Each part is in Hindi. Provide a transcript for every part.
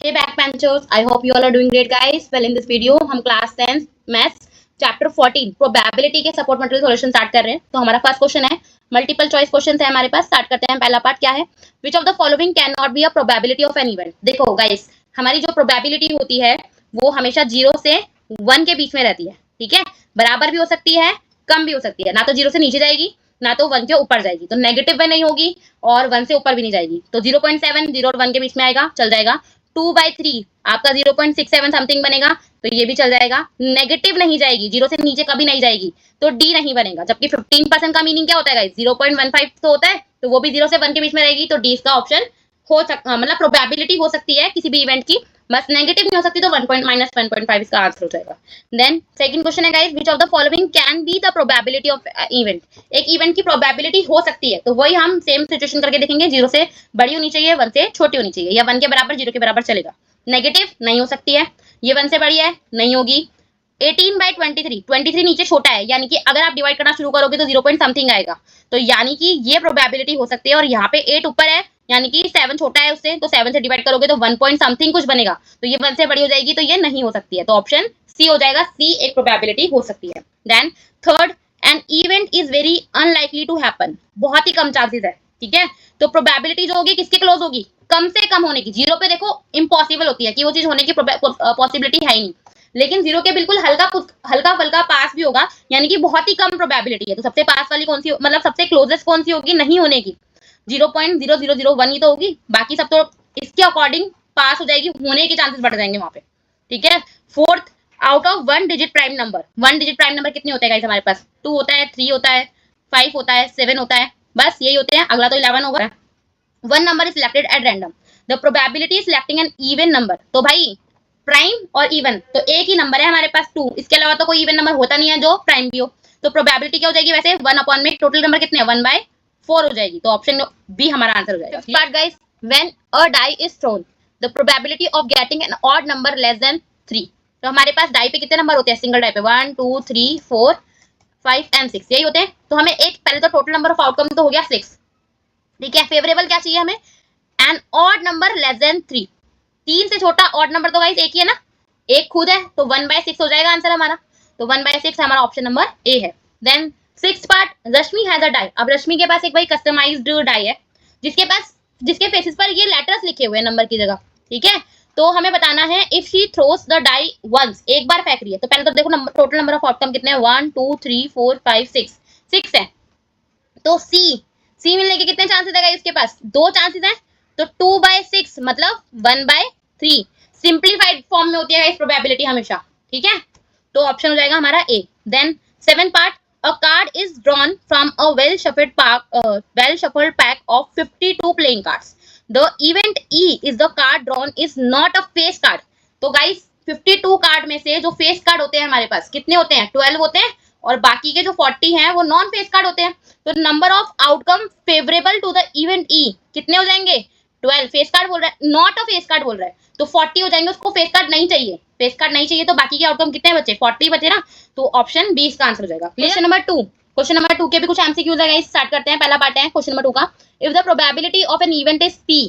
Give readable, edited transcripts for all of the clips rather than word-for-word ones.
Hey backbenchers, I hope you all are doing great guys. Well in this video हम क्लास 10 मैथ्स चैप्टर 14 प्रोबेबिलिटी के सपोर्ट मटेरियल सॉल्यूशन स्टार्ट कर रहे हैं। तो हमारा फर्स्ट क्वेश्चन है, मल्टीपल चॉइस क्वेश्चन है हमारे पास। स्टार्ट करते हैं। पहला पार्ट क्या है, which of the following can not be a probability of an event. देखो गाइस, हमारी जो प्रोबेबिलिटी होती है वो हमेशा 0 से 1 के बीच में रहती है। ठीक है, बराबर भी हो सकती है, कम भी हो सकती है, ना तो 0 से नीचे जाएगी ना तो 1 के ऊपर जाएगी, तो नेगेटिव में नहीं होगी और 1 से ऊपर भी नहीं जाएगी। तो 0.7 0 और 1 के बीच में आएगा, चल जाएगा। 2/3 आपका 0.67 समथिंग बनेगा, तो ये भी चल जाएगा। नेगेटिव नहीं जाएगी, 0 से नीचे कभी नहीं जाएगी, तो डी नहीं बनेगा। जबकि 15% का मीनिंग क्या होता है गाइस, 0.15 तो होता है, तो वो भी 0 से 1 के बीच में रहेगी, तो डी इसका ऑप्शन हो सकता, मतलब प्रोबेबिलिटी हो सकती है किसी भी इवेंट की, बस नेगेटिव नहीं हो सकती, तो 1.-1.5 इसका आंसर हो जाएगा। देन सेकंड क्वेश्चन है guys, which of the following can be the probability of event. एक इवेंट की प्रोबेबिलिटी हो सकती है, तो वही हम सेम सिचुएशन करके देखेंगे। 0 से बड़ी होनी चाहिए, 1 से छोटी होनी चाहिए, या 1 के बराबर 0 के बराबर चलेगा। नेगेटिव नहीं हो सकती है, ये 1 से बड़ी है, नहीं होगी। 18/23 23 नीचे छोटा है, यानी कि अगर आप डिवाइड करना शुरू करोगे तो 0 पॉइंट समथिंग आएगा, तो यानी कि ये प्रोबेबिलिटी हो सकती है। और यहाँ पे 8 ऊपर है, यानी कि 7 छोटा है उससे, तो 7 से डिवाइड करोगे तो 1 पॉइंट समथिंग कुछ बनेगा, तो ये 1 से बड़ी हो जाएगी, तो ये नहीं हो सकती है। तो ऑप्शन सी हो जाएगा, सी एक प्रोबेबिलिटी हो सकती है। Then third, an event is very unlikely to happen, बहुत ही कम चांसेस है। ठीक है, तो प्रोबेबिलिटी जो होगी किसके क्लोज होगी, कम से कम होने की। 0 पे देखो इम्पॉसिबल होती है कि वो चीज होने की पॉसिबिलिटी है ही नहीं, लेकिन 0 के बिल्कुल हल्का फल्का पास भी होगा, यानी कि बहुत ही कम प्रोबेबिलिटी है। तो सबसे पास वाली कौन सी, मतलब सबसे क्लोजेस्ट कौन सी होगी नहीं होने की, 0.0001 ही तो होगी, बाकी सब तो इसके अकॉर्डिंग पास हो जाएगी, होने के चांसेस बढ़ जाएंगे वहां पे। ठीक है, fourth, out of 1 digit prime number. 1 digit prime number कितने होते हैं गाइस हमारे पास, 2 होता है, 3 होता है, 5 होता है, 7 होता है, बस यही होते हैं, अगला तो 11 होगा। 1 number is selected at random, the probability selecting an even number. तो भाई प्राइम और इवन तो एक ही नंबर है हमारे पास 2, इसके अलावा तो कोई इवन नंबर होता नहीं है जो प्राइम भी हो, तो प्रोबेबिलिटी क्या हो जाएगी वैसे 1 अपॉन में टोटल नंबर कितने हैं 1/4 हो जाएगी, तो ऑप्शन बी हमारा आंसर हो जाएगा। Part guys, when a die is thrown the probability of getting an odd number less than 3। तो हमारे पास डाई पे कितने नंबर होते हैं, सिंगल डाई पे 1 2 3 4 5 एंड 6 यही होते हैं। तो हमें एक पहले तो टोटल नंबर ऑफ आउटकम तो हो गया 6। ठीक है, फेवरेबल क्या चाहिए हमें, an odd number less than 3। 3 से छोटा ऑड नंबर तो गाइस एक ही है ना, एक खुद है, तो 1/6 हो जाएगा आंसर हमारा, तो 1/6 हमारा ऑप्शन नंबर ए है। Then sixth part, Rashmi has a die. अब रश्मि के पास एक भाई कस्टमाइज्ड डाई है, जिसके फेसेस पर ये लेटर्स लिखे हुए हैं नंबर की जगह। ठीक है, तो हमें बताना है if she throws the die once, एक बार फेंक रही है, तो पहले तो देखो number, total number of outcome कितने हैं 1 2 3 4 5 6 है, तो सी मिलने के कितने चांसेस है इसके पास, 2 चांसेस है, तो 2/6 मतलब 1/3 सिंप्लीफाइड फॉर्म में होती है इस प्रोबेबिलिटी हमेशा। ठीक है, तो ऑप्शन हो जाएगा हमारा A. Then 7 part, a card is drawn from a well shuffled pack of 52 playing cards, the event E is the card drawn is not a face card. तो गाइस 52 कार्ड में से जो फेस कार्ड होते हैं हमारे पास कितने होते हैं, 12 होते हैं, और बाकी के जो 40 हैं वो नॉन फेस कार्ड होते हैं। तो number of outcome favourable to the event E कितने हो जाएंगे, 12। फेस कार्ड बोल रहा है, नॉट अ फेस कार्ड बोल रहा है, तो 40 हो जाएंगे, उसको फेस कार्ड नहीं चाहिए, फेस कार्ड नहीं चाहिए, तो बाकी के आउटकम कितने बचे, 40 बचे ना, तो ऑप्शन बी इसका आंसर हो जाएगा। क्वेश्चन नंबर 2 के भी कुछ एमसीक्यूज है, स्टार्ट करते हैं। पहला पार्ट है क्वेश्चन नंबर 2 का, if the probability of an event is P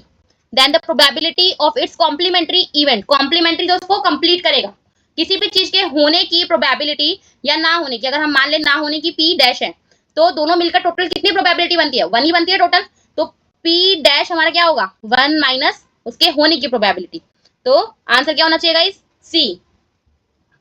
then the probability of its complementary event, complementary जो उसको कंप्लीट करेगा, किसी भी चीज के होने की प्रोबेबिलिटी या ना होने की, अगर हम मान ले ना होने की पी डैश है, तो दोनों मिलकर टोटल कितनी प्रोबेबिलिटी बनती है, 1 ही बनती है टोटल, तो पी डैश हमारा क्या होगा 1 माइनस उसके होने की प्रोबेबिलिटी, तो आंसर क्या होना चाहिए गाइस, सी।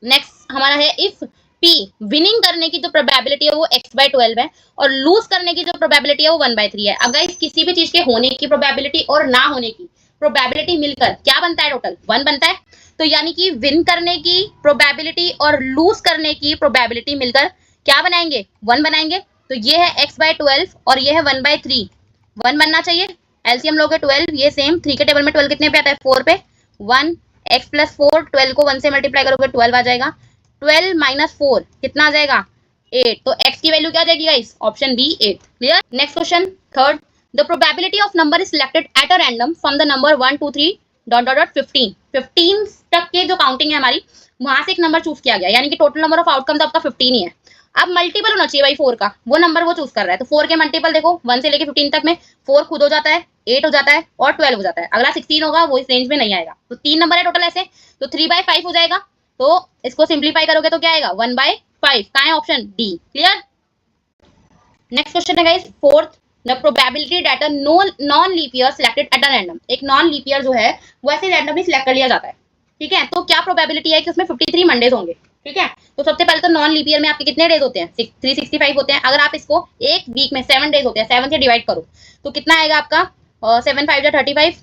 नेक्स्ट हमारा है, इफ पी विनिंग करने की जो प्रोबेबिलिटी है वो x/12 है, और लूज करने की जो प्रोबेबिलिटी है वो 1/3 है। अगर इस किसी भी चीज के होने की प्रोबेबिलिटी और ना होने की प्रोबेबिलिटी मिलकर क्या बनता है, टोटल 1 बनता है, तो यानी कि विन करने की प्रोबेबिलिटी और लूज करने की प्रोबेबिलिटी मिलकर क्या बनाएंगे, 1 बनाएंगे। तो ये है x/12 और ये है 1/3, 1 बनना चाहिए। एलसीएम लोगे 12, ये सेम 3 के टेबल में 12 कितने पे आता है 4 पे, 1 x + 4, 12 को 1 से मल्टीप्लाई करोगे 12 आ जाएगा, 12 - 4 कितना आ जाएगा 8, तो x की वैल्यू क्या आ जाएगी guys, option B 8। Clear. Next question third, the probability of number is selected at a random from the number 1 2 3 ... 15 तक के जो काउंटिंग है हमारी, वहां से एक नंबर चूज किया गया, यानी कि टोटल नंबर ऑफ आउटकम तो आपका 15 ही है, अब मल्टीपल होना चाहिए भाई 4 का, वो नंबर वो चूज कर रहा है। तो 4 के मल्टीपल देखो 1 से लेके 15 तक में 4 खुद हो जाता है, 8 हो जाता है और 12 हो जाता है। अगला 16 होगा, वो इस रेंज में नहीं आएगा। तो 3 नंबर है टोटल ऐसे, तो 3/5 हो जाएगा। तो इसको सिंप्लीफाई करोगे तो क्या आएगा 1/5। कहाँ है option D. Clear. Next question है guys fourth, the probability that a non leap year selected at a random. एक नॉन लीप ईयर जो है वो ऐसे रैंडमली सिलेक्ट कर लिया जाता है। ठीक है, तो क्या प्रोबेबिलिटी है कि उसमें 53 मंडेज होंगे। ठीक है, तो सबसे पहले तो नॉन लीप ईयर में आपके कितने डेज होते हैं 365 होते हैं। अगर आप इसको एक वीक में 7 डेज होते हैं, 7 से डिवाइड करो तो कितना आएगा आपका 7 5 35,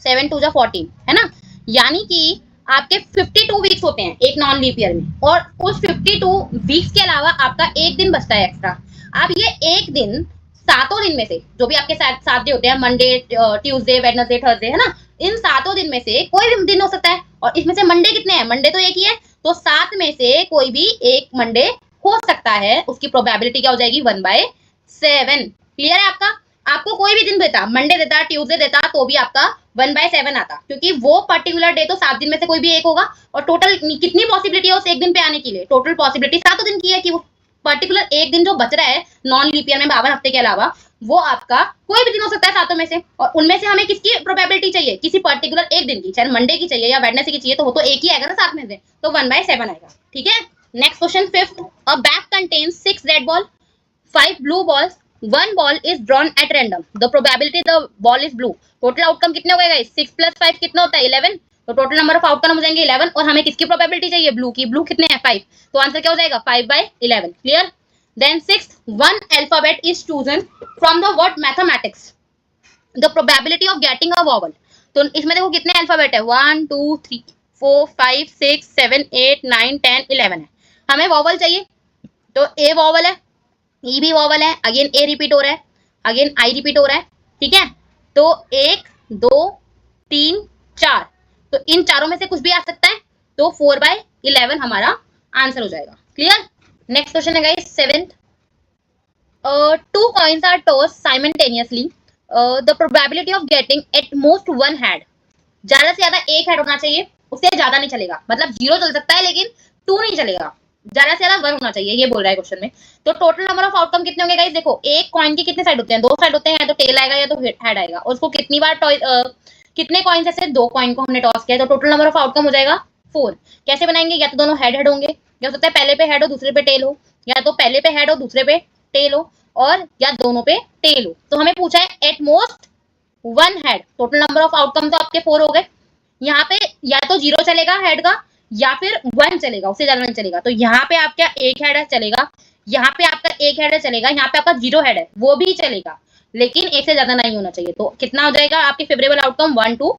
7 2 14, है ना। यानी कि आपके 52 वीक्स होते हैं एक नॉन लीप ईयर में, और उस 52 वीक्स के अलावा आपका एक दिन बचता है एक्स्ट्रा। अब ये एक दिन सातों दिन में से, जो भी आपके साथ 7 डे होते हैं, मंडे ट्यूसडे वेडनेसडे थर्सडे, है ना, इन सातों दिन में से कोई भी दिन हो सकता है। और इसमें से मंडे कितने हैं, मंडे तो एक ही है, तो 7 में से कोई भी एक मंडे हो सकता है। उसकी प्रोबेबिलिटी क्या हो जाएगी 1/7। क्लियर है आपका। आपको कोई भी दिन देता, मंडे देता, ट्यूसडे देता, तो भी आपका 1/7 आता, क्योंकि वो पर्टिकुलर डे तो 7 दिन में से कोई भी एक होगा। और टोटल कितनी पॉसिबिलिटी है उस एक दिन पे आने के लिए, टोटल पॉसिबिलिटी 7 दिन की है कि वो पर्टिकुलर एक दिन जो बच रहा है नॉन लीप ईयर में 52 हफ्ते के अलावा, वो आपका कोई भी दिन हो सकता है सातों में से। और उनमें से हमें किसकी प्रोबेबिलिटी चाहिए, किसी पर्टिकुलर एक दिन की, चाहे मंडे की चाहिए या वेडनेसडे की चाहिए, तो वो तो एक ही आएगा ना सात में से, तो 1/7 आएगा। ठीक है। Next question fifth, a bag contains 6 red ball, 5 blue balls, 1 ball is drawn at random. The probability the ball is blue. Total outcome कितने हो गए गाइस, 6 + 5 कितना होता है 11। तो टोटल नंबर ऑफ आउटकम हो जाएंगे 11, और हमें किसकी प्रोबेबिलिटी चाहिए, ब्लू की। ब्लू कितने हैं 5, तो आंसर क्या हो जाएगा 5/11। Clear. Then sixth, one alphabet is chosen from the word mathematics, the probability of getting a vowel. तो इसमें देखो कितने अल्फाबेट है, 1 2 3 4 5 6 7 8 9 10 11 है। हमें वॉवल चाहिए, तो ए वॉवल है, ई भी वॉवल है, अगेन ए रिपीट हो रहा है, अगेन आई रिपीट हो रहा है। ठीक है, तो 1 2 3 4, तो इन चारों में से कुछ भी आ सकता है, तो 4/11 हमारा आंसर हो जाएगा। क्लियर। नेक्स्ट क्वेश्चन है guys seventh, two coins are toss simultaneously, the probability of getting at most one head. ज्यादा से ज्यादा एक हेड होना चाहिए, उससे ज्यादा नहीं चलेगा, मतलब 0 चल सकता है लेकिन 2 नहीं चलेगा, ज्यादा से ज्यादा 1 होना चाहिए, ये बोल रहा है क्वेश्चन में। तो टोटल नंबर ऑफ आउटकम कितने होंगे गाइस, देखो एक कॉइन के कितने साइड होते हैं, 2 साइड होते हैं, या तो टेल आएगा या तो हेड आएगा। और उसको कितनी बार कितने कॉइन्स ऐसे, 2 कॉइन को हमने टॉस किया, तो टोटल नंबर ऑफ आउटकम हो जाएगा 4। कैसे बनाएंगे, या तो दोनों हेड हेड होंगे, या हो सकता है पहले पे हेड हो दूसरे पे टेल हो, या तो पहले पे हेड हो दूसरे पे टेल हो, और या दोनों पे टेल हो। तो हमें पूछा है eight most one head, total number of outcome तो आपके 4 हो गए। यहाँ पे या तो 0 चलेगा हेड का, या फिर 1 चलेगा, उससे ज्यादा नहीं चलेगा। तो यहाँ पे आपका एक हेड है चलेगा, यहाँ पे आपका एक हेड है चलेगा, यहाँ पे आपका 0 हेड है वो भी चलेगा, लेकिन एक से ज्यादा नहीं होना चाहिए। तो कितना हो जाएगा आपके फेवरेबल आउटकम 1 2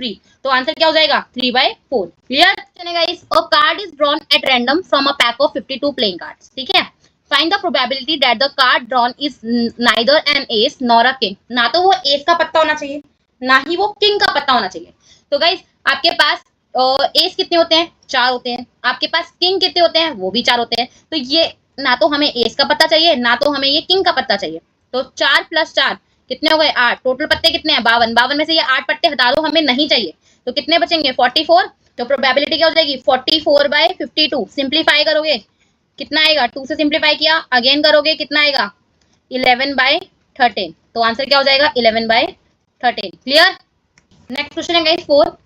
3, तो आंसर क्या हो जाएगा 3/4। Clear guys. A card is drawn at random from a pack of 52 playing cards. ठीक है, find the probability that the card drawn is neither an ace nor a king. ना तो वो एस का पत्ता होना चाहिए, ना ही वो किंग का पत्ता होना चाहिए। तो गाइस आपके पास एस कितने होते हैं, 4 होते हैं। आपके पास किंग कितने होते हैं, वो भी 4 होते हैं। तो ये ना तो हमें एस का पत्ता चाहिए, ना तो हमें ये किंग का पत्ता चाहिए। तो 4 + 4 कितने हो गए 8, टोटल पत्ते कितने हैं 52। 52 में से ये 8 पत्ते हटा दो, हमें नहीं चाहिए, तो कितने बचेंगे 44। तो प्रोबेबिलिटी क्या हो जाएगी 44/52। सिंप्लीफाई करोगे कितना आएगा, 2 से सिंप्लीफाई किया, अगेन करोगे कितना आएगा 11/13। तो आंसर क्या हो जाएगा 11/13। क्लियर। नेक्स्ट क्वेश्चन है guys 4,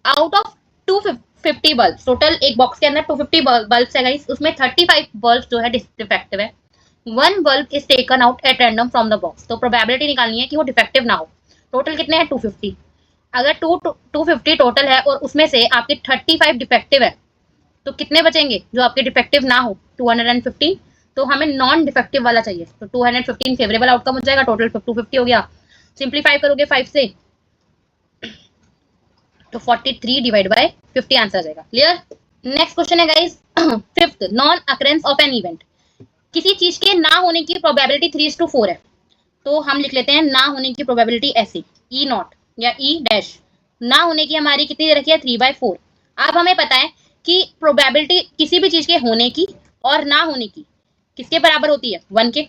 out of 250 bulb, total एक बॉक्स के अंदर 250 बल्ब है गाइस, उसमें 35 बल्ब जो है डिफेक्टिव है। 1 bulb is taken out at random from the box. तो प्रोबेबिलिटी निकालनी है कि वो डिफेक्टिव ना हो। टोटल कितने हैं 250, अगर 250 टोटल है और उसमें से आपके 35 डिफेक्टिव है, तो कितने बचेंगे जो आपके डिफेक्टिव ना हो 215। तो हमें नॉन डिफेक्टिव वाला चाहिए, तो 215 फेवरेबल आउटकम हो जाएगा, टोटल 250 हो गया। सिंप्लीफाई करोगे 5 से तो 43/50 आंसर आ जाएगा। क्लियर। नेक्स्ट क्वेश्चन है guys fifth, non occurrence of an event. किसी चीज के ना होने की प्रोबेबिलिटी 3:4 है, तो हम लिख लेते हैं ना होने की प्रोबेबिलिटी ऐसी, ई नॉट या ई डैश। ना होने की हमारी कितनी दे रखी है 3/4। अब हमें पता है कि प्रोबेबिलिटी किसी भी चीज के होने की और ना होने की किसके बराबर होती है 1 के।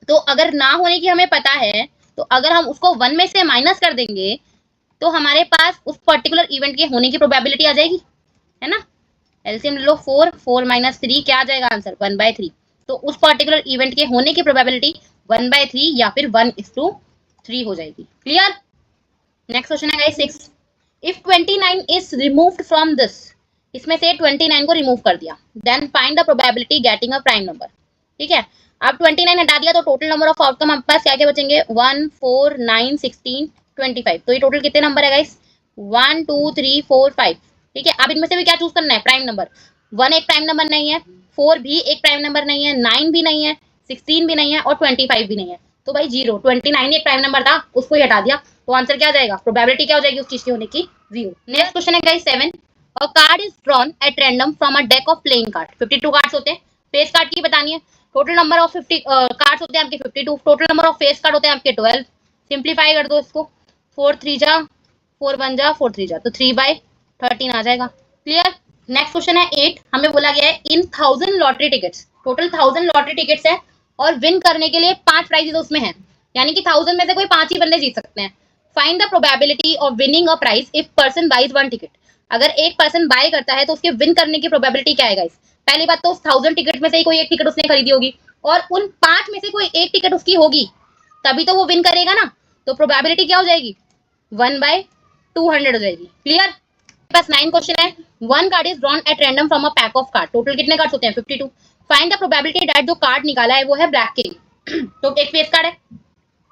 तो अगर ना होने की हमें पता है, तो अगर हम उसको 1 में से माइनस कर देंगे, तो हमारे पास उस पर्टिकुलर इवेंट के होने की प्रोबेबिलिटी आ जाएगी, है ना। एलसीएम ले लो 4, 4 माइनस 3 क्या आ जाएगा आंसर 1/3। तो उस पर्टिकुलर इवेंट के होने की प्रोबेबिलिटी 1/3 या फिर 1:3 हो जाएगी। क्लियर। नेक्स्ट क्वेश्चन है guys 6। If 29 is removed from this, इसमें से 29 को रिमूव कर दिया, then find the probability getting a prime number. ठीक है, अब 29 हटा दिया तो टोटल नंबर ऑफ आउटकम आपके पास क्या क्या बचेंगे 1, 4, 9, 16, 25। तो ये टोटल कितने नंबर है गाइस 1, 2, 3, 4, 5। ठीक है, अब इनमें से भी क्या चूज करना है प्राइम नंबर। 1 एक प्राइम नंबर नहीं है, 4 भी एक प्राइम नंबर नहीं है, 9 भी नहीं है, 16 भी नहीं है और 25 भी नहीं है। तो भाई 0, 29 एक प्राइम नंबर था उसको ही हटा दिया, तो आंसर क्या हो जाएगा, प्रोबेबिलिटी क्या हो जाएगी उस चीज की होने की 0। नेक्स्ट क्वेश्चन है guys 7। A card is drawn at random from a deck of playing card. 52 cards होते हैं, फेस कार्ड की बतानी है। टोटल नंबर ऑफ 50 कार्ड्स होते हैं आपके 52, total number of face card होते हैं आपके 12। सिंप्लीफाई कर दो इसको, 4 3 जा 4 1 जा 4 3 जा, तो 3/13 आ जाएगा। क्लियर। नेक्स्ट क्वेश्चन है 8। हमें बोला गया है इन 1000 lottery tickets, total 1000 lottery tickets है और विन करने के लिए 5 प्राइजेस उसमें हैं, यानी कि 1000 में से कोई 5 ही बंदे जीत सकते हैं। Find the probability of winning a prize if person buys 1 ticket. अगर एक पर्सन बाय करता है तो उसके विन करने की प्रोबेबिलिटी क्या है गाइस। पहली बात तो उस 1000 टिकट में से ही कोई एक टिकट उसने खरीदी होगी और उन 5 में से कोई एक टिकट उसकी होगी, तभी तो वो विन करेगा ना। तो प्रोबेबिलिटी क्या हो जाएगी 1/200 हो जाएगी। क्लियर। पास 9 क्वेश्चन है। 1 card is drawn at random from a pack of card. Total कितने कार्ड्स होते हैं 52। फाइंड द प्रोबेबिलिटी दैट जो कार्ड निकाला है वो है ब्लैक किंग। तो एक फेस कार्ड है,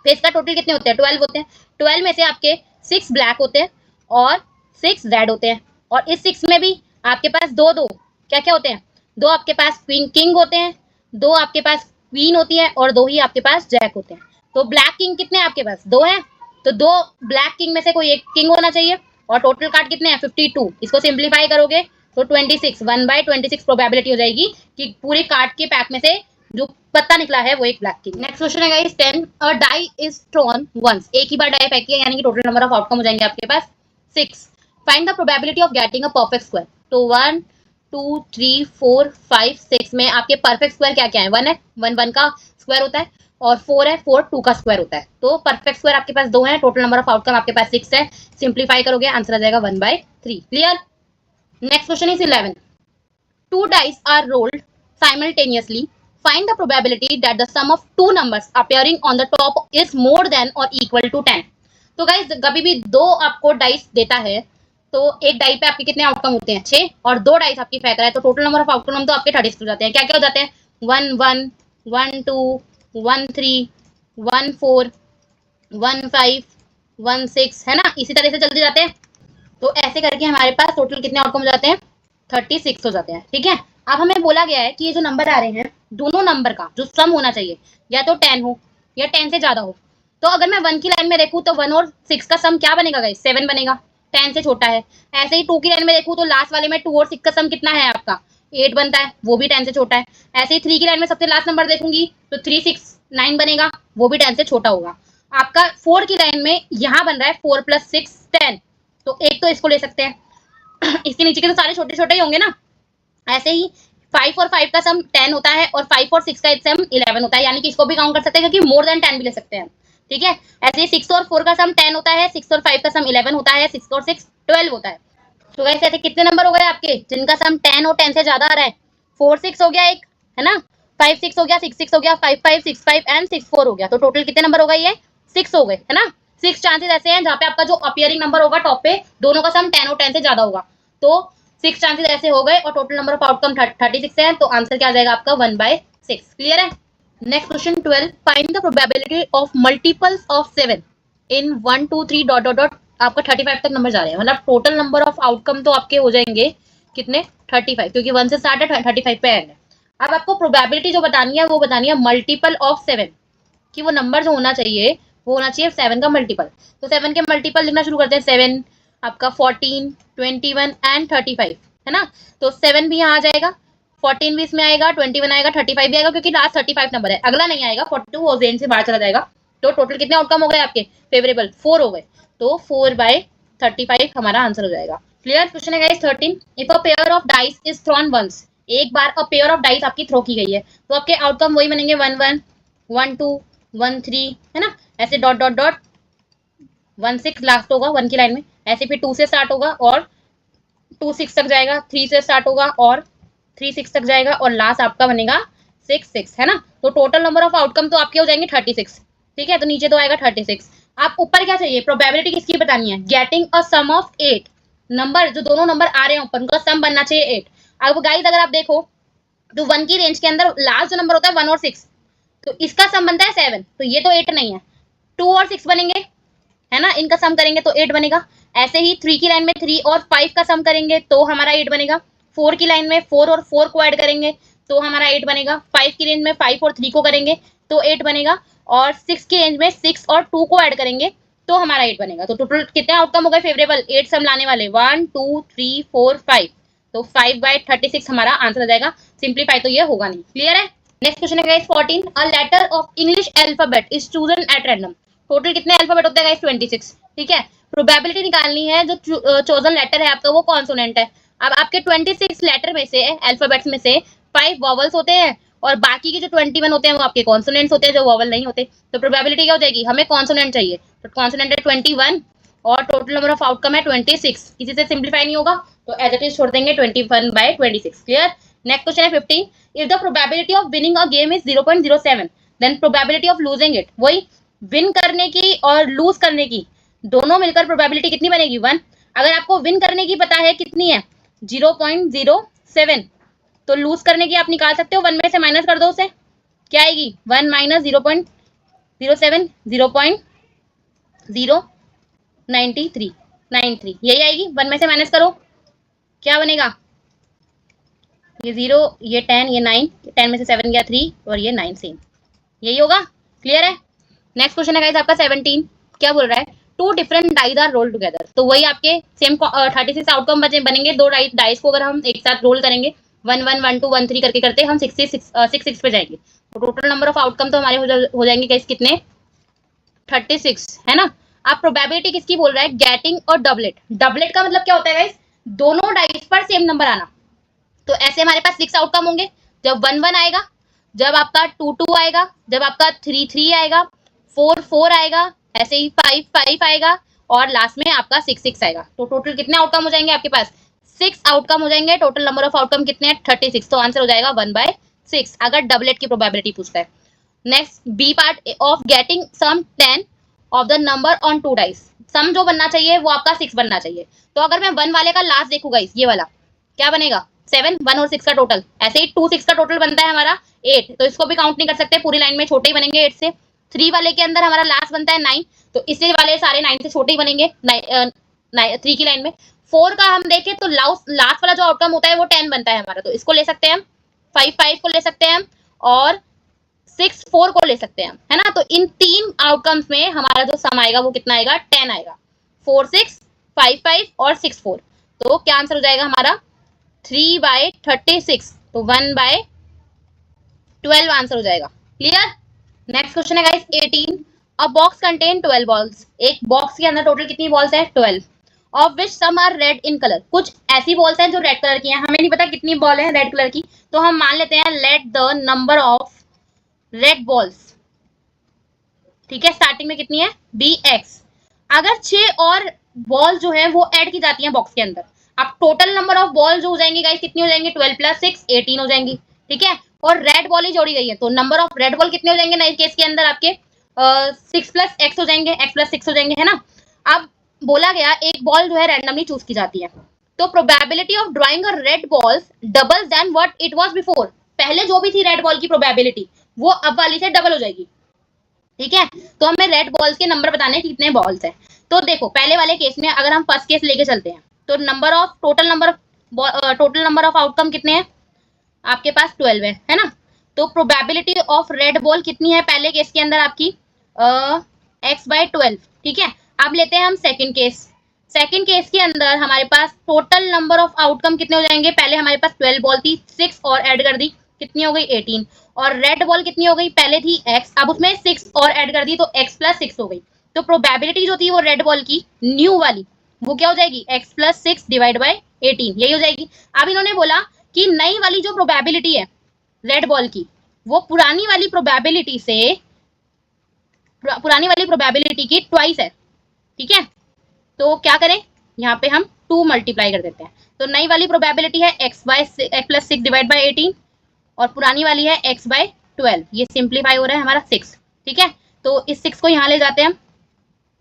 फेस कार्ड टोटल कितने होते हैं 12 होते हैं। 12 में से आपके 6 ब्लैक होते हैं और 6 रेड होते हैं, और इस 6 में भी आपके पास दो दो क्या क्या होते हैं, 2 आपके पास क्वीन किंग होते हैं, 2 आपके पास क्वीन होती है और 2 ही आपके पास जैक होते हैं। तो ब्लैक किंग कितने आपके पास 2 हैं, तो 2 ब्लैक किंग में से कोई एक किंग होना चाहिए। और टोटल कार्ड कितने हैं 52। इसको सिंप्लीफाई करोगे तो 26, 1/26 प्रोबेबिलिटी हो जाएगी कि पूरे कार्ड के पैक में से जो पत्ता निकला है वो एक ब्लैक किंग। नेक्स्ट क्वेश्चन है guys 10। A die is thrown once. एक ही बार डाई फेंकी है, यानी कि टोटल नंबर ऑफ आउटकम हो जाएंगे आपके पास 6। Find the probability of getting a perfect square. तो 1 2 3 4 5 6 में आपके परफेक्ट स्क्वायर क्या क्या है 1 है, 1 1 का स्क्वायर होता है, और 4 है 4 2 का स्क्वायर होता है। तो परफेक्ट स्क्वायर आपके पास 2 है, टोटल नंबर ऑफ आउटकम आपके पास 6 है। सिंप्लीफाई करोगे आंसर आ जाएगा 1/3। Clear. Next question is 11। 2 dice are rolled simultaneously. Find the probability that the sum of two numbers appearing on the top is more than or equal to 10. तो गाइस कभी भी दो आपको डाइस देता है तो एक डाई पे आपके कितने आउटकम होते हैं 6, और 2 डाइस आपकी फेंक रहा है तो टोटल नंबर ऑफ आउटकम तो आपके 36 हो जाते हैं। क्या क्या हो जाते हैं 1 1 1 2 1 3 1 4 1 5 1 6, है ना, इसी तरह से चलते जाते हैं। तो ऐसे करके हमारे पास टोटल कितने आउटकम हो जाते हैं 36 हो जाते हैं। ठीक है, अब हमें बोला गया है कि ये जो नंबर आ रहे हैं दोनों नंबर का जो सम होना चाहिए या तो 10 हो या 10 से ज्यादा हो। तो अगर मैं 1 की लाइन में देखूं तो 1 और 6 का सम क्या बनेगा गाइस 7 बनेगा, 10 से छोटा है। ऐसे ही 2 की लाइन में देखूं तो लास्ट वाले में 2 और 6 का सम कितना है आपका 8 बनता है, वो भी 10 से छोटा है। ऐसे ही 3 की लाइन में सबसे लास्ट नंबर देखूंगी तो 3 6 9 बनेगा, वो भी 10 से छोटा होगा। आपका 4 की लाइन में यहाँ बन रहा है 4 + 6 10, तो एक तो इसको ले सकते हैं। इसके नीचे के तो सारे छोटे छोटे ही होंगे ना। ऐसे ही 5 और 5 का सम 10 होता है और 5 और 6 का सम 11 होता है, यानी कि इसको भी काउंट कर सकते हैं क्योंकि मोर देन 10 भी ले सकते हैं। ठीक है, ऐसे ही 6 और 4 का सम 10 होता है, 6 और 5 का सम 11 होता है, 6 और 6 12 होता है। तो गाइस ऐसे कितने नंबर हो गए आपके जिनका सम 10 और 10 से ज्यादा आ रहा है 4 6 हो गया एक, है ना, 5 6 हो गया, 6 6 हो गया, 5 5 6 5 एंड 6 4 हो गया। तो टोटल कितने नंबर हो गए ये 6 हो गए, है ना। 6 चांसेस ऐसे हैं जहां पे आपका जो अपीयरिंग नंबर होगा टॉप पे दोनों का सम 10 और 10 से ज्यादा होगा। तो 6 चांसेस ऐसे हो गए और टोटल नंबर ऑफ आउटकम 36 है, तो आंसर क्या आ जाएगा आपका 1/6। क्लियर है। Next question 12। Find the probability of multiples of 7 in 1 2 3 dot dot dot. आपका 35 तक नंबर जा रहे हैं, मतलब टोटल नंबर ऑफ आउटकम तो आपके हो जाएंगे कितने 35, क्योंकि 1 से स्टार्ट है 35 पे एंड है। अब आपको प्रोबेबिलिटी जो बतानी है वो बतानी है मल्टीपल ऑफ 7, कि वो नंबर जो होना चाहिए वो होना चाहिए 7 का मल्टीपल। तो 7 के मल्टीपल लिखना शुरू करते हैं 7 आपका 14 21 एंड 35, है ना। तो 7 भी यहाँ आ जाएगा, 14 भी इसमें आएगा, 21 आएगा, 35 भी आएगा, क्योंकि लास्ट 35 नंबर है, अगला नहीं आएगा 42 और रेंज से बाहर चला जाएगा। तो टोटल कितने आउटकम हो गए आपके फेवरेबल 4 हो गए, तो 4/35 हमारा आंसर हो जाएगा। क्लियर। क्वेश्चन है guys 13। If a pair of dice is thrown once. एक बार अ पेयर ऑफ डाइस आपकी थ्रो की गई है तो आपके आउटकम वही बनेंगे 1 1 1 2 1 3, है ना, ऐसे डॉट डॉट डॉट 1 6 लास्ट होगा 1 की लाइन में, ऐसे फिर 2 से स्टार्ट होगा और 6 तक जाएगा, 3 से स्टार्ट होगा और 3 6 तक जाएगा और लास्ट आपका बनेगा 6 6, है ना। तो टोटल नंबर ऑफ आउटकम तो आपके हो जाएंगे 36, ठीक है। तो नीचे तो आएगा 36। आप ऊपर क्या चाहिए, प्रोबेबिलिटी किसकी बतानी है, getting a sum of 8 number, जो दोनों नंबर आ रहे हैं ऊपर उनका सम बनना चाहिए 8। अब गाइस अगर आप देखो तो 1 की रेंज के अंदर लास्ट जो नंबर होता है 1 और 6, तो इसका सम बनता है 7, तो ये तो 8 नहीं है, 2 और 6 बनेंगे, है ना, इनका सम करेंगे तो 8 बनेगा। ऐसे ही 3 की लाइन में 3 और 5 का सम करेंगे तो हमारा 8 बनेगा। 4 की लाइन में 4 और 4 को ऐड करेंगे तो हमारा 8 बनेगा। 5 की रेंज में 5 और 3 को करेंगे तो 8 बनेगा। और 6 की रेंज में 6 और 2 को ऐड करेंगे तो हमारा 8 बनेगा। तो टोटल कितने आउटकम हो गए फेवरेबल, 8 सम लाने वाले, 1 2 3 4 5, तो 5/36 हमारा आंसर आ जाएगा। सिंप्लीफाई तो ये होगा नहीं, क्लियर है। नेक्स्ट क्वेश्चन है guys 14, a letter of English alphabet is chosen at random. Total कितने अल्फाबेट होते हैं गाइस, 26, ठीक है। प्रोबेबिलिटी निकालनी है जो चोजन लेटर है आपका वो कॉन्सोनेंट है। अब आपके 26 लेटर में से, अल्फाबेट्स में से 5 वॉवल्स होते हैं और बाकी के जो 21 होते हैं वो आपके कॉन्सोनेंट्स होते हैं जो वॉवल नहीं होते। तो प्रोबेबिलिटी क्या हो जाएगी, हमें कॉन्सोनेंट चाहिए, तो कॉन्सोनेंट है 21 और टोटल नंबर ऑफ आउटकम है 26। किसी से सिंप्लीफाई नहीं होगा तो एज इट इज छोड़ देंगे 21/26, क्लियर। नेक्स्ट क्वेश्चन है 15, if the probability of winning a game is 0.07 then probability of losing it. वही विन करने की और लूज करने की दोनों मिलकर प्रोबेबिलिटी कितनी बनेगी, 1। अगर आपको विन करने की पता है कितनी है, 0.07, तो लूज करने की आप निकाल सकते हो, 1 में से माइनस कर दो उसे, क्या आएगी, 1 माइनस 0.07, 0.093 यही आएगी। 1 में से माइनस करो, क्या बनेगा, ये 0, ये 10, ये 9, 10 में से 7 गया 3 और ये 9 सेम, यही होगा, क्लियर है। नेक्स्ट क्वेश्चन है गाइस आपका 17, क्या बोल रहा है, 2 different dice are roll together. तो वही आपके सेम 36 आउटकम बनेंगे। 2 डाइस को अगर हम एक साथ रोल करेंगे 1 1 1 2 1 3 करके करते हम 6 पे जाएंगे। तो टोटल नंबर ऑफ आउटकम तो हमारे हो जाएंगे गाइस कितने, 36, है ना। आप प्रोबेबिलिटी किसकी बोल रहा है, गेटिंग और डबलेट। डबलेट का मतलब क्या होता है गाइस, दोनों डाइस पर सेम नंबर आना। तो ऐसे हमारे पास 6 आउटकम होंगे, जब 1 1 आएगा, जब आपका 2 2 आएगा, जब आपका 3 3 आएगा, 4 4 आएगा, ऐसे ही 5 5 आएगा और लास्ट में आपका 6 6 आएगा। तो टोटल कितने आउटकम हो जाएंगे आपके पास, 6 आउटकम हो जाएंगे। टोटल नंबर ऑफ आउटकम कितने हैं, 36। तो आंसर हो जाएगा 1/6 अगर डबलेट की प्रोबेबिलिटी पूछता है। Next B part of getting sum 10 of the number on 2 dice. Sum जो बनना चाहिए वो आपका 6 बनना चाहिए। तो अगर मैं 1 वाले का लास्ट देखूंगा, ये वाला क्या बनेगा, 7, 1 और 6 का टोटल। ऐसे ही 2 6 का टोटल बनता है हमारा 8, तो इसको भी काउंट नहीं कर सकते, पूरी लाइन में छोटे ही बनेंगे 8 से। 3 वाले के अंदर हमारा लास्ट बनता है 9, तो इससे वाले सारे 9 से छोटे ही बनेंगे 3 की लाइन में। 4 का हम देखें तो लास्ट वाला जो आउटकम होता है वो 10 बनता है हमारा, तो इसको ले सकते हैं हम। 5 5 को ले सकते हैं हम और 6 4 को ले सकते हैं, है ना। तो इन 3 आउटकम्स में हमारा जो सम आएगा वो कितना आएगा, 10 आएगा। 4 6 5 5 और 6 4, तो क्या आंसर हो जाएगा हमारा 3/36, तो 1/12 आंसर हो जाएगा, क्लियर। नेक्स्ट क्वेश्चन है guys 18, a box contain 12 balls. एक बॉक्स के अंदर टोटल कितनी बॉल्स है, 12, of which some are red in colour. कुछ ऐसी बॉल्स हैं जो रेड कलर की हैं, हमें नहीं पता कितनी बॉल है रेड कलर की, तो हम मान लेते हैं late the number of red balls, ठीक है, स्टार्टिंग में कितनी है, bx। अगर 6 और बॉल जो है वो ऐड की जाती हैं बॉक्स के अंदर, अब टोटल नंबर ऑफ बॉल जो हो जाएंगी गाइस कितनी हो जाएंगी, 12 + 6 18 हो जाएंगी, ठीक है। और रेड बॉल ही जोड़ी गई है तो नंबर ऑफ रेड बॉल कितने हो जाएंगे नए केस के अंदर आपके 6 + x हो जाएंगे, x + 6 हो जाएंगे, है ना। अब बोला गया एक बॉल जो है रैंडमली चूज की जाती है, तो probability of drawing a red balls doubles then what it was before. पहले जो भी थी रेड बॉल की प्रोबेबिलिटी वो अब वाली से डबल हो जाएगी, ठीक है। तो हमें रेड बॉल्स के नंबर बताने कि कितने बॉल्स हैं। तो देखो पहले वाले केस में अगर हम फर्स्ट केस लेके चलते हैं तो टोटल नंबर ऑफ आउटकम कितने हैं आपके पास, 12 है ना। तो प्रोबेबिलिटी ऑफ रेड बॉल कितनी है पहले केस के अंदर आपकी x/12, ठीक है। अब लेते हैं हम सेकंड केस। सेकंड केस के अंदर हमारे पास टोटल नंबर ऑफ आउटकम कितने हो जाएंगे, पहले हमारे पास 12 बॉल थी, 6 और ऐड कर दी, कितनी हो गई 18। और रेड बॉल कितनी हो गई, पहले थी x, अब उसमें 6 और ऐड कर दी तो x + 6 हो गई। तो प्रोबेबिलिटी जो थी वो रेड बॉल की न्यू वाली वो क्या हो जाएगी, x + 6 / 18, यही हो जाएगी। अब इन्होंने बोला कि नई वाली जो प्रोबेबिलिटी है रेड बॉल की वो पुरानी वाली प्रोबेबिलिटी की ट्वाइस है, ठीक है। तो क्या करें, यहाँ पे हम 2 मल्टीप्लाई कर देते हैं। तो नई वाली प्रोबेबिलिटी है x+6 डिवाइड बाई 18 और पुरानी वाली है x/12। ये सिंप्लीफाई हो रहा है हमारा 6, ठीक है। तो इस 6 को यहाँ ले जाते हैं हम,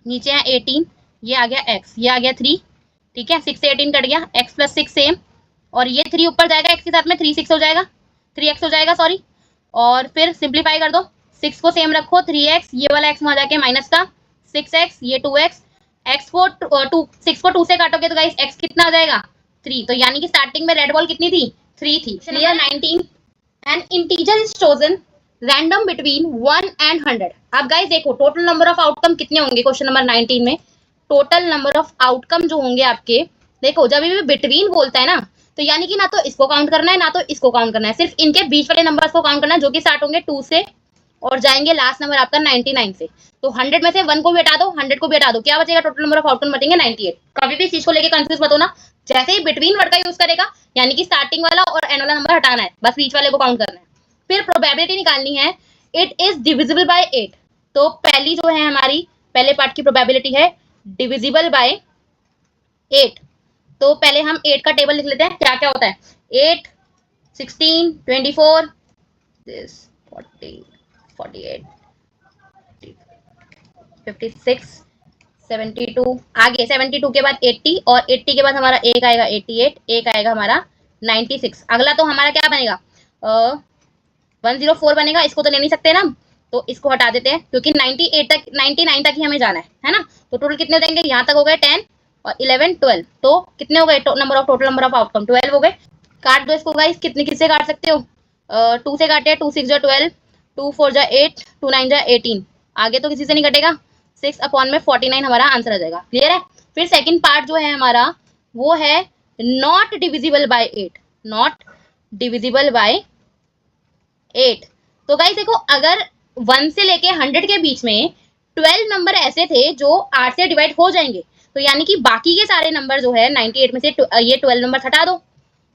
नीचे है 18, ये आ गया x, ये आ गया 3, ठीक है। 6 से 18 कट गया, x+6 सेम, और ये 3 ऊपर जाएगा x के साथ में, 3 हो जाएगा, 3x हो जाएगा सॉरी, और फिर सिंप्लीफाई कर दो, 6 को सेम रखो, 3x, ये वाला x वहां जाके माइनस का 6x, ये 2x, x को 6 को 2 से काटोगे तो गाइस x कितना आ जाएगा 3। तो यानी कि स्टार्टिंग में रेड बॉल कितनी थी 3 थी। Clear. 19 N integer is chosen random between 1 and 100। अब गाइस देखो टोटल नंबर ऑफ आउटकम कितने होंगे क्वेश्चन नंबर 19 में। टोटल नंबर ऑफ आउटकम जो होंगे आपके, देखो जब भी बिटवीन बोलता है ना, तो यानी कि ना तो इसको काउंट करना है ना तो इसको काउंट करना है, सिर्फ इनके बीच वाले नंबर्स को काउंट करना है, जो कि स्टार्ट होंगे 2 से और जाएंगे लास्ट नंबर आपका 99 से। तो 100 में से 1 को भी हटा दो, 100 को भी हटा दो, क्या बचेगा, टोटल नंबर ऑफ आउटकम बचेंगे 98। कभी भी इस चीज को लेके कंफ्यूज मत होना, जैसे ही बिटवीन वर्ड का यूज करेगा यानी कि स्टार्टिंग वाला और एंड वाला नंबर हटाना है, बस बीच वाले को काउंट करना है। फिर प्रोबेबिलिटी निकालनी है, इट इज डिविजिबल बाय 8। तो पहली जो है हमारी पहले पार्ट की प्रोबेबिलिटी है डिविजिबल बाय 8। तो पहले हम 8 का टेबल लिख लेते हैं, क्या क्या होता है। 8, 16, 24, 40, 48, 56, 72, आगे 72 के बाद 80 और 80 के बाद हमारा एक आएगा 88, एक आएगा हमारा 96। अगला तो हमारा क्या बनेगा 104 बनेगा, इसको तो ले नहीं सकते ना, तो इसको हटा देते हैं क्योंकि 98 तक 99 तक ही हमें जाना है ना। तो टोटल कितने देंगे, यहाँ तक हो गए 10 और 11, 12, तो कितने हो गए number of total number of outcome 12 हो गए। काट दो इसको गाइस, कितने किससे काट सकते हो, 2 से काटे, 2 6 जा 12, 2 4 जा 8, 2 9 जा 18, आगे तो किसी से नहीं कटेगा, 6 अपॉन में 49 हमारा आंसर आ जाएगा। क्लियर है। फिर सेकंड पार्ट जो है हमारा वो है not divisible by 8, not divisible by 8। तो गाइस देखो अगर 1 से लेके 100 के बीच में 12 नंबर ऐसे थे जो 8 से डिवाइड हो जाएंगे, तो यानी कि बाकी के सारे नंबर जो है 98 में से ये 12 नंबर हटा दो,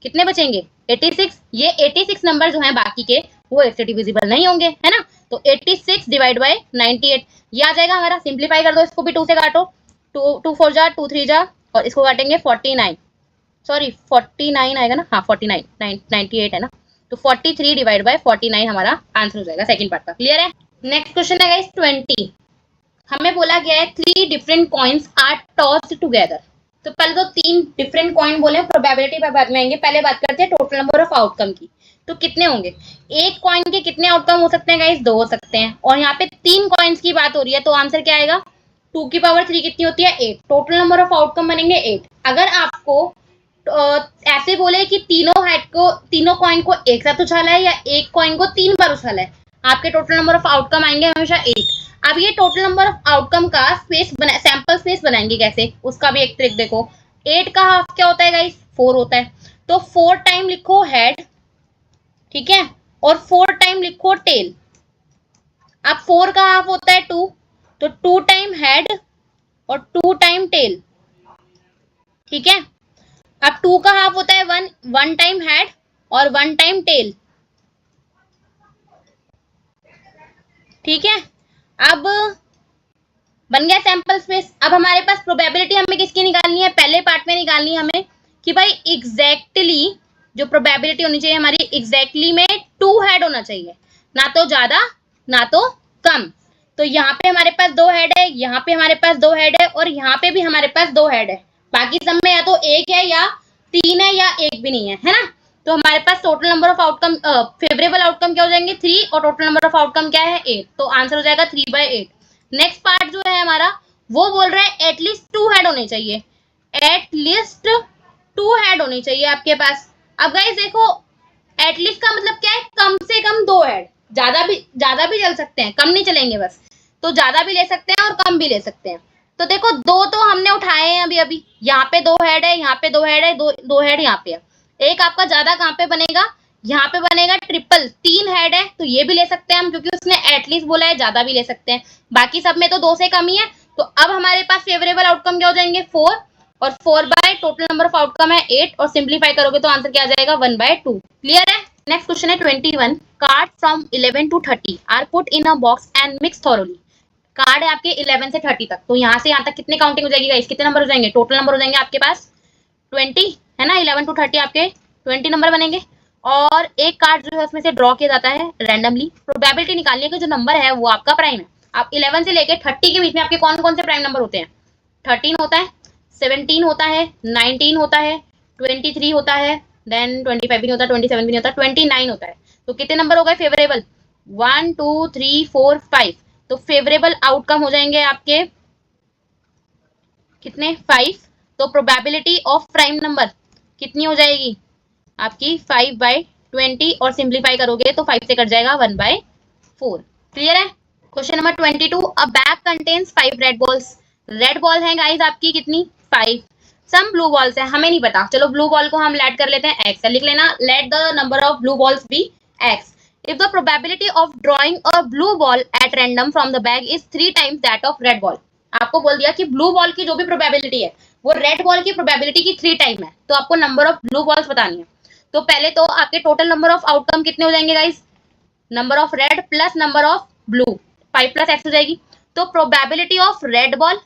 कितने बचेंगे 86। ये 86 नंबर जो हैं बाकी के वो 8 से डिविजिबल नहीं होंगे, है ना। तो 86 डिवाइड बाय 98 ये आ जाएगा हमारा। सिंप्लीफाई कर दो, इसको भी 2 से काटो, 2 4 जा 2 3 जा और इसको काटेंगे 49, सॉरी 49 आएगा ना, हाँ 49, 98 है ना, तो 43 डिवाइड बाय 49 हमारा आंसर हो जाएगा सेकंड पार्ट का। क्लियर है। नेक्स्ट क्वेश्चन है गाइस 20। हमें बोला गया है 3 different coins are tossed together. तो पहले तो 3 डिफरेंट कॉइन बोले, प्रोबेबिलिटी पर बाद में आएंगे, पहले बात करते हैं टोटल नंबर ऑफ आउटकम की। तो कितने होंगे, एक कॉइन के कितने आउटकम हो सकते हैं गाइस, 2 हो सकते हैं, और यहाँ पे 3 कॉइन्स की बात हो रही है, तो आंसर क्या आएगा 2 की पावर 3 कितनी होती है 8। टोटल नंबर ऑफ आउटकम बनेंगे 8। अगर आपको ऐसे बोले कि तीनों कॉइन को एक साथ उछाला है या एक कॉइन को 3 बार उछाला है, आपके टोटल नंबर ऑफ आउटकम आएंगे हमेशा 8। अब ये टोटल नंबर ऑफ आउटकम का सैंपल स्पेस बनाएंगे कैसे, उसका भी एक ट्रिक देखो। 8 का हाफ क्या होता है गाइस 4 होता है, तो 4 टाइम लिखो हेड, ठीक है, और 4 टाइम लिखो टेल। अब 4 का हाफ होता है 2, तो 2 टाइम हेड और 2 टाइम टेल, ठीक है। अब 2 का हाफ होता है 1 टाइम हेड और 1 टाइम टेल, ठीक है। अब बन गया सैंपल स्पेस। अब हमारे पास प्रोबेबिलिटी हमें किसकी निकालनी है, पहले पार्ट में निकालनी है हमें कि भाई एग्जैक्टली जो प्रोबेबिलिटी होनी चाहिए हमारी एग्जैक्टली में 2 हेड होना चाहिए, ना तो ज्यादा ना तो कम। तो यहाँ पे हमारे पास 2 हेड है, यहाँ पे हमारे पास 2 हेड है और यहाँ पे भी हमारे पास 2 हेड है, बाकी सब में या तो 1 है या 3 है या 1 भी नहीं है ना। तो हमारे पास total number of outcome favourable outcome क्या हो जाएंगे 3 और टोटल नंबर ऑफ आउटकम क्या है 8, तो आंसर हो जाएगा 3/8। नेक्स्ट पार्ट जो है हमारा वो बोल रहा है एटलीस्ट 2 हेड होने चाहिए, एटलीस्ट 2 हेड होनी चाहिए आपके पास। अब गाइस देखो एटलीस्ट का मतलब क्या है, कम से कम 2 हेड, ज्यादा भी चल सकते हैं, कम नहीं चलेंगे बस, तो ज्यादा भी ले सकते हैं और कम भी ले सकते हैं। तो देखो 2 तो हमने उठाए हैं अभी, यहाँ पे 2 हेड है, यहाँ पे 2 हेड है, 2 हेड यहाँ पे है। एक आपका ज्यादा कहाँ पे बनेगा, यहाँ पे बनेगा ट्रिपल, 3 हेड है तो ये भी ले सकते हैं हम, क्योंकि उसने एटलीस्ट बोला है, ज्यादा भी ले सकते हैं, बाकी सब में तो 2 से कम ही है। तो अब हमारे पास फेवरेबल आउटकम क्या हो जाएंगे 4, और 4 by total number of outcome है 8, और सिंप्लीफाई करोगे तो आंसर क्या आ जाएगा 1/2। क्लियर है। नेक्स्ट क्वेश्चन है 21। Card from 11 to 30 are put in a box and mix thoroughly. Card है आपके 11 से 30 तक, तो यहाँ से यहाँ तक कितने काउंटिंग हो जाएगी गाइस, कितने नंबर हो जाएंगे, टोटल नंबर हो जाएंगे आपके पास 20 है ना, 11 to 30 आपके 20 नंबर बनेंगे। और एक कार्ड जो है उसमें से ड्रॉ किया जाता है रैंडमली। प्रोबेबिलिटी निकालनी है कि जो नंबर है वो आपका प्राइम है। आप 11 से लेके 30 के बीच में आपके कौन कौन से प्राइम नंबर होते हैं? 13 होता है, 17 होता है, 19 होता है, 23 होता है, देन 25 भी नहीं होता, 27 भी नहीं होता, 29 होता है। तो कितने नंबर हो गए फेवरेबल? 1 2 3 4 5। तो फेवरेबल आउटकम हो जाएंगे आपके कितने? 5। तो प्रोबेबिलिटी ऑफ प्राइम नंबर कितनी हो जाएगी आपकी? 5/20। और सिंप्लीफाई करोगे तो 5 से कट जाएगा 1/4। क्लियर है? क्वेश्चन नंबर 22, अ bag contains 5 red balls. Red ball है गाइस आपकी कितनी? 5। सम ब्लू बॉल्स है, हमें नहीं पता, चलो ब्लू बॉल को हम लेट कर लेते हैं x, लिख लेना let the number of blue balls be x। If the probability of drawing a blue ball at random from the bag is 3 times that of red ball. आपको बोल दिया कि ब्लू बॉल की जो भी प्रोबेबिलिटी है वो रेड बॉल की प्रोबेबिलिटी की 3 टाइम है, तो आपको नंबर ऑफ ब्लू बॉल्स बतानी है। तो पहले तो आपके टोटल नंबर ऑफ आउटकम कितने हो जाएंगे guys? Number of red plus number of blue, 5 plus x हो जाएगी। तो probability of red ball,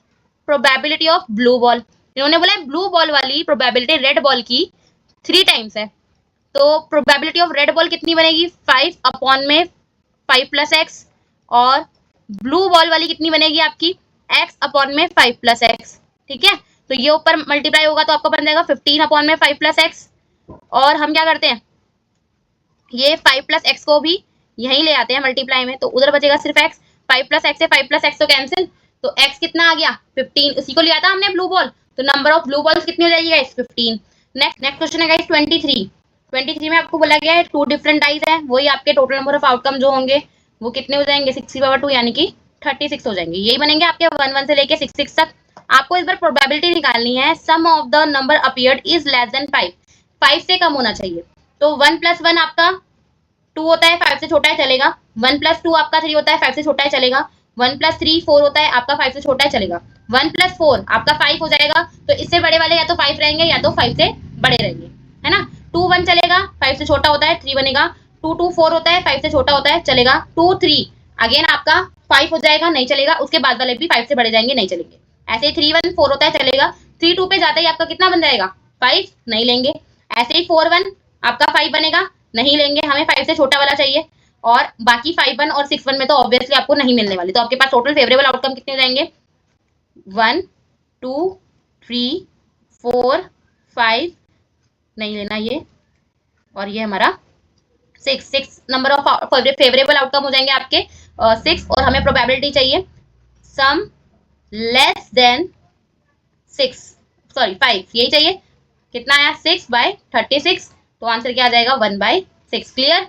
probability of blue ball, इन्होंने बोला ब्लू बॉल वाली प्रोबेबिलिटी रेड बॉल की 3 टाइम्स है। तो प्रोबेबिलिटी ऑफ रेड बॉल कितनी बनेगी? 5 अपॉन में 5 प्लस एक्स। और ब्लू बॉल वाली कितनी बनेगी आपकी? x अपॉन में 5 प्लस एक्स। ठीक है, तो ये ऊपर मल्टीप्लाई होगा तो आपका बन जाएगा 15 अपॉन में 5 प्लस एक्स। और हम क्या करते हैं, ये 5 प्लस एक्स को भी यहीं ले आते हैं मल्टीप्लाई में, तो उधर बचेगा सिर्फ x। 5 प्लस एक्स से 5 प्लस एक्स तो कैंसिल, तो x कितना आ गया? 15। उसी को लिया था हमने ब्लू बॉल, तो नंबर ऑफ ब्लू बॉल्स कितनी हो जाएगी गाइस? 15। नेक्स्ट क्वेश्चन है गाइस 23 में आपको बोला गया है 2 डिफरेंट डाइज है, वही आपके टोटल नंबर ऑफ आउटकम जो होंगे वो कितने हो जाएंगे? 60/2 यानी कि 36 हो जाएंगे। यही बनेंगे आपके 1 से लेके 6 तक। आपको इस बार प्रोबेबिलिटी निकालनी है sum of the number appeared is less than 5, 5 से कम होना चाहिए। तो 1 + 1 आपका 2 होता है, 5 से छोटा है चलेगा। 1 + 2 आपका 3 होता है, 5 से छोटा है चलेगा। 1 + 3 4 होता है आपका, 5 से छोटा है चलेगा। 1 + 4 आपका 5 हो जाएगा, तो इससे बड़े वाले या तो 5 रहेंगे या तो 5 से बड़े रहेंगे, है ना। 2 1 चलेगा, 5 से छोटा होता है 3 बनेगा। 2 2 4 होता है, 5 से छोटा होता है चलेगा। 2 3 अगेन आपका 5 हो जाएगा, नहीं चलेगा। उसके बाद वाले भी 5 से बड़े जाएंगे, नहीं चलेंगे। ऐसे ही 3 1 4 होता है चलेगा। 3 2 पे जाता ही आपका कितना बन जाएगा? 5, नहीं लेंगे। ऐसे ही 4 1 आपका 5 बनेगा, नहीं लेंगे, हमें 5 से छोटा वाला चाहिए। और बाकी 5 1 और 6 1 में तो ऑब्वियसली आपको नहीं मिलने वाली, तो आपके पास टोटल फेवरेबल आउटकम कितने हो जाएंगे? 1 2 3 4 5, नहीं लेना ये, और ये हमारा 6 नंबर ऑफ फेवरेबल आउटकम हो जाएंगे आपके 6। और हमें प्रोबेबिलिटी चाहिए सम लेस देन 6, सॉरी 5, यही चाहिए। कितना आया? 6/36। तो आंसर क्या आ जाएगा? 1/6। क्लियर?